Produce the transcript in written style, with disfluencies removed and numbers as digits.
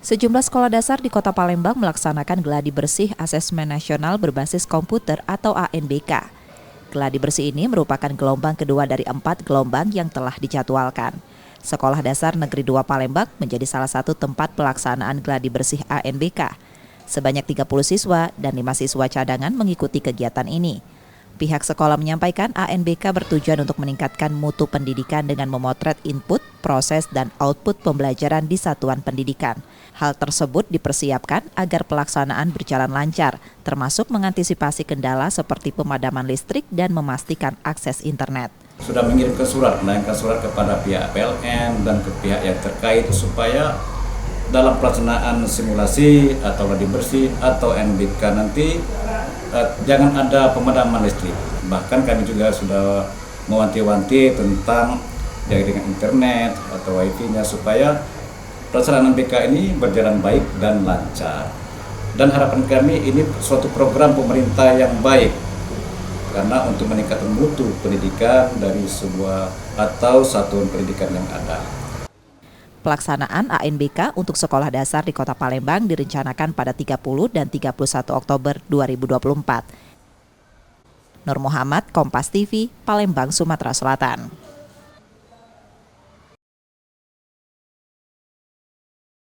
Sejumlah sekolah dasar di Kota Palembang melaksanakan Gladi Bersih Asesmen Nasional Berbasis Komputer atau ANBK. Gladi Bersih ini merupakan gelombang kedua dari 4 gelombang yang telah dijadwalkan. Sekolah Dasar Negeri 2 Palembang menjadi salah satu tempat pelaksanaan Gladi Bersih ANBK. Sebanyak 30 siswa dan 5 siswa cadangan mengikuti kegiatan ini. Pihak sekolah menyampaikan ANBK bertujuan untuk meningkatkan mutu pendidikan dengan memotret input, proses, dan output pembelajaran di satuan pendidikan. Hal tersebut dipersiapkan agar pelaksanaan berjalan lancar, termasuk mengantisipasi kendala seperti pemadaman listrik dan memastikan akses internet. Sudah mengirimkan surat, melayangkan surat kepada pihak PLN dan ke pihak yang terkait supaya dalam pelaksanaan simulasi atau gladi bersih atau NBK nanti jangan ada pemadaman listrik. Bahkan kami juga sudah mewanti-wanti tentang jaringan internet atau wifi-nya supaya pelaksanaan NBK ini berjalan baik dan lancar. Dan harapan kami ini suatu program pemerintah yang baik karena untuk meningkatkan mutu pendidikan dari sebuah atau satuan pendidikan yang ada. Pelaksanaan ANBK untuk sekolah dasar di Kota Palembang direncanakan pada 30 dan 31 Oktober 2024. Nur Muhammad, Kompas TV, Palembang, Sumatera Selatan.